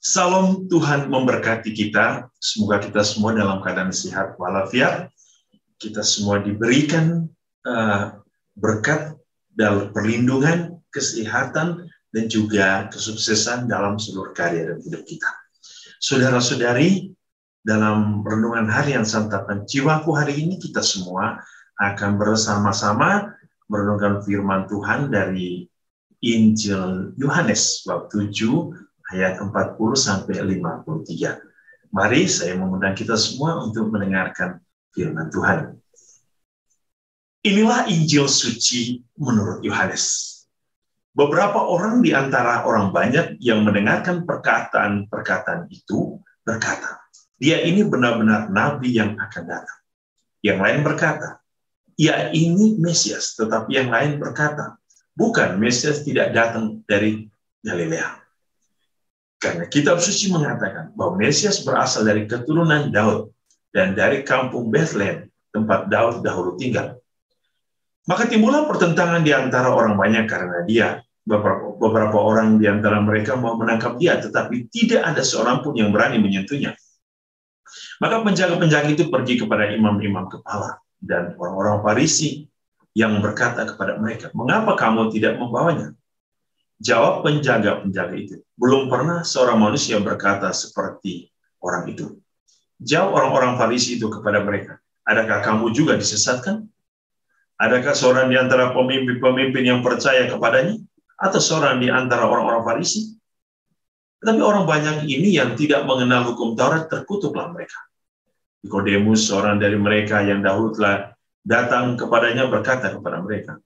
Salam, Tuhan memberkati kita. Semoga kita semua dalam keadaan sehat walafiat. Kita semua diberikan berkat dalam perlindungan, kesehatan, dan juga kesuksesan dalam seluruh karya dan hidup kita. Saudara-saudari, dalam renungan harian santapan jiwaku hari ini, kita semua akan bersama-sama merenungkan firman Tuhan dari Injil Yohanes bab 7 ayat 40 sampai 53. Mari saya mengundang kita semua untuk mendengarkan firman Tuhan. Inilah Injil suci menurut Yohanes. Beberapa orang di antara orang banyak yang mendengarkan perkataan-perkataan itu berkata, dia ini benar-benar nabi yang akan datang. Yang lain berkata, ya ini Mesias, tetapi yang lain berkata, bukan, Mesias tidak datang dari Galilea. Karena kitab suci mengatakan bahwa Mesias berasal dari keturunan Daud dan dari kampung Bethlehem, tempat Daud dahulu tinggal. Maka timbullah pertentangan di antara orang banyak karena dia. Beberapa orang di antara mereka mau menangkap dia, tetapi tidak ada seorang pun yang berani menyentuhnya. Maka penjaga-penjaga itu pergi kepada imam-imam kepala dan orang-orang Farisi yang berkata kepada mereka, mengapa kamu tidak membawanya? Jawab penjaga-penjaga itu, belum pernah seorang manusia berkata seperti orang itu. Jawab orang-orang Farisi itu kepada mereka, adakah kamu juga disesatkan? Adakah seorang di antara pemimpin-pemimpin yang percaya kepadanya? Atau seorang di antara orang-orang Farisi? Tetapi orang banyak ini yang tidak mengenal hukum Taurat, terkutuklah mereka. Nikodemus, seorang dari mereka yang dahulu telah datang kepadanya, berkata kepada mereka,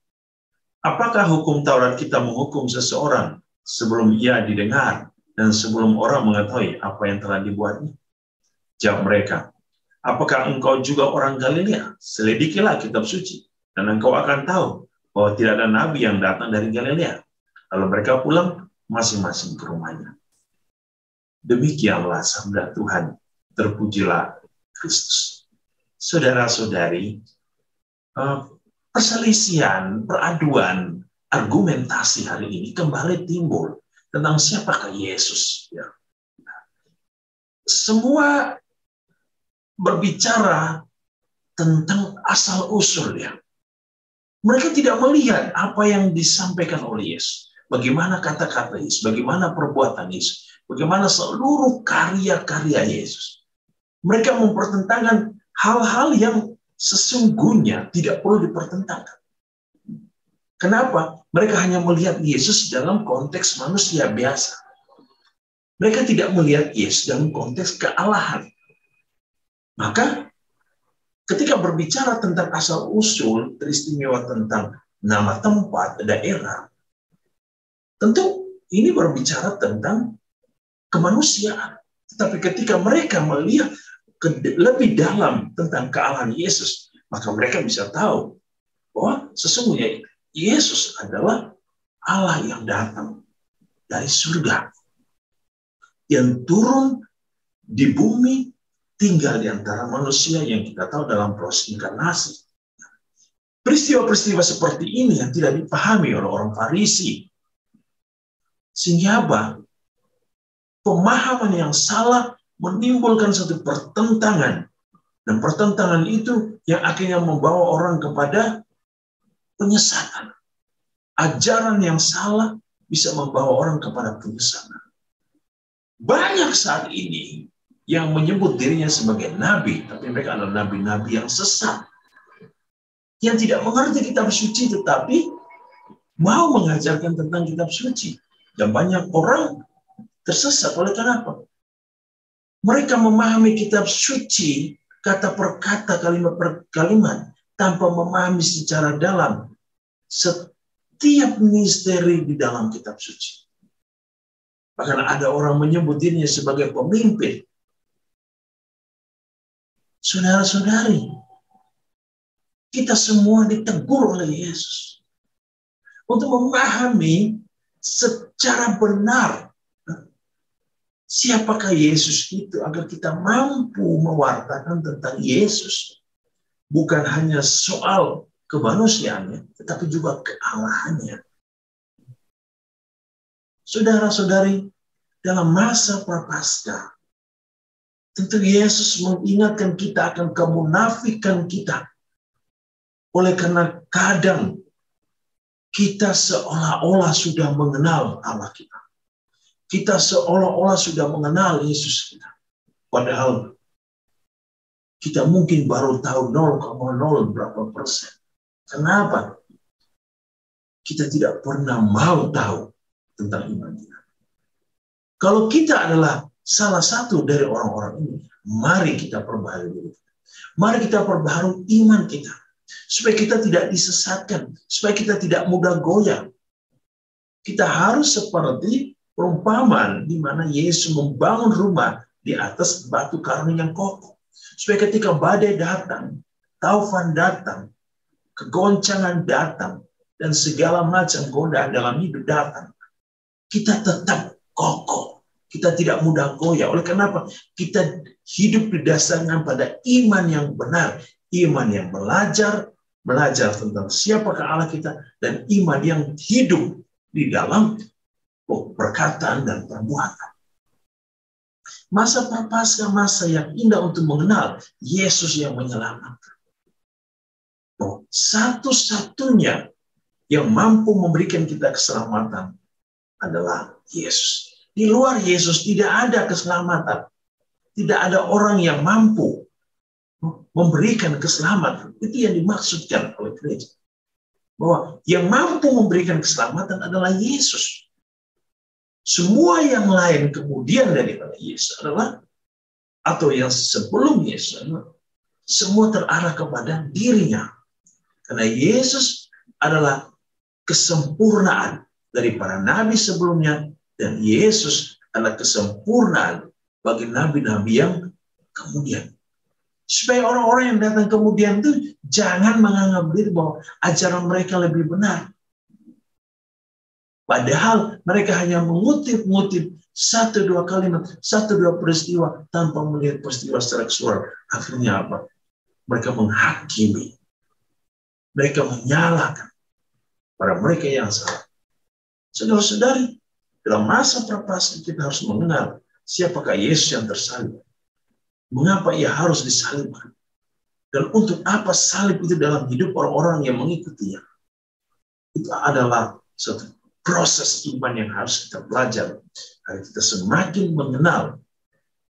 apakah hukum Taurat kita menghukum seseorang sebelum ia didengar dan sebelum orang mengetahui apa yang telah dibuatnya? Jawab mereka, apakah engkau juga orang Galilea? Selidikilah kitab suci, dan engkau akan tahu bahwa tidak ada nabi yang datang dari Galilea. Lalu mereka pulang masing-masing ke rumahnya. Demikianlah sabda Tuhan, terpujilah Kristus. Saudara-saudari, perselisihan, peraduan, argumentasi hari ini kembali timbul tentang siapakah Yesus. Ya. Semua berbicara tentang asal-usulnya. Mereka tidak melihat apa yang disampaikan oleh Yesus. Bagaimana kata-kata Yesus, bagaimana perbuatan Yesus, bagaimana seluruh karya-karya Yesus. Mereka mempertentangkan hal-hal yang sesungguhnya tidak perlu dipertentangkan. Kenapa? Mereka hanya melihat Yesus dalam konteks manusia biasa. Mereka tidak melihat Yesus dalam konteks kealahan. Maka ketika berbicara tentang asal-usul, teristimewa tentang nama tempat, daerah, tentu ini berbicara tentang kemanusiaan. Tetapi ketika mereka melihat lebih dalam tentang kealahan Yesus, maka mereka bisa tahu bahwa sesungguhnya Yesus adalah Allah yang datang dari surga, yang turun di bumi, tinggal di antara manusia yang kita tahu dalam proses inkarnasi. Peristiwa-peristiwa seperti ini yang tidak dipahami oleh orang Farisi. Sehingga apa? Pemahaman yang salah menimbulkan satu pertentangan. Dan pertentangan itu yang akhirnya membawa orang kepada penyesatan. Ajaran yang salah bisa membawa orang kepada penyesatan. Banyak saat ini yang menyebut dirinya sebagai nabi, tapi mereka adalah nabi-nabi yang sesat. Yang tidak mengerti kitab suci, tetapi mau mengajarkan tentang kitab suci. Dan banyak orang tersesat oleh kenapa? Mereka memahami kitab suci kata per kata, kalimat per kalimat, tanpa memahami secara dalam setiap misteri di dalam kitab suci. Bahkan ada orang menyebut dirinya sebagai pemimpin. Saudara-saudari, kita semua ditegur oleh Yesus untuk memahami secara benar siapakah Yesus itu, agar kita mampu mewartakan tentang Yesus. Bukan hanya soal kemanusiaannya, tetapi juga kealahannya. Saudara-saudari, dalam masa prapaskah, tentu Yesus mengingatkan kita akan kemunafikan kita. Oleh karena kadang kita seolah-olah sudah mengenal Allah kita. Kita seolah-olah sudah mengenal Yesus kita. Padahal kita mungkin baru tahu 0,0 berapa persen. Kenapa? Kita tidak pernah mau tahu tentang iman kita. Kalau kita adalah salah satu dari orang-orang ini, mari kita perbaharui diri kita. Mari kita perbaharui iman kita. Supaya kita tidak disesatkan. Supaya kita tidak mudah goyah. Kita harus seperti perumpamaan di mana Yesus membangun rumah di atas batu karang yang kokoh. Supaya ketika badai datang, taufan datang, kegoncangan datang, dan segala macam godaan dalam hidup datang, kita tetap kokoh. Kita tidak mudah goyah. Oleh kenapa? Kita hidup didasarkan pada iman yang benar. Iman yang belajar tentang siapakah Allah kita, dan iman yang hidup di dalam perkataan dan perbuatan. Masa prapaskah, masa yang indah untuk mengenal Yesus yang menyelamatkan. Satu-satunya yang mampu memberikan kita keselamatan adalah Yesus. Di luar Yesus tidak ada keselamatan. Tidak ada orang yang mampu memberikan keselamatan. Itu yang dimaksudkan oleh gereja. Bahwa yang mampu memberikan keselamatan adalah Yesus. Semua yang lain kemudian daripada Yesus adalah, atau yang sebelum Yesus adalah, semua terarah kepada dirinya. Karena Yesus adalah kesempurnaan dari para nabi sebelumnya, dan Yesus adalah kesempurnaan bagi nabi-nabi yang kemudian. Supaya orang-orang yang datang kemudian itu jangan menganggap diri bahwa ajaran mereka lebih benar. Padahal mereka hanya mengutip-ngutip 1-2 kalimat, 1-2 peristiwa tanpa melihat peristiwa secara keseluruhan. Akhirnya apa? Mereka menghakimi. Mereka menyalahkan pada mereka yang salah. Saudara-saudari, dalam masa prapaskah kita harus mengenal siapakah Yesus yang tersalib. Mengapa ia harus disalibkan? Dan untuk apa salib itu dalam hidup orang-orang yang mengikutinya? Itu adalah suatu proses iman yang harus kita pelajari. Agar kita semakin mengenal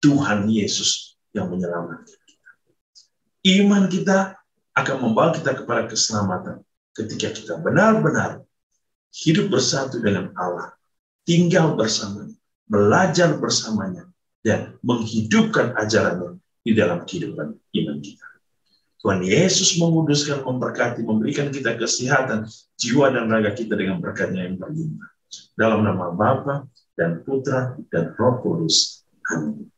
Tuhan Yesus yang menyelamatkan kita. Iman kita akan membawa kita kepada keselamatan ketika kita benar-benar hidup bersatu dengan Allah, tinggal bersamanya, belajar bersamanya, dan menghidupkan ajarannya di dalam kehidupan iman kita. Tuhan Yesus menguduskan, memberkati, memberikan kita kesehatan jiwa dan raga kita dengan berkat-Nya yang berlimpah. Dalam nama Bapa dan Putra dan Roh Kudus. Amin.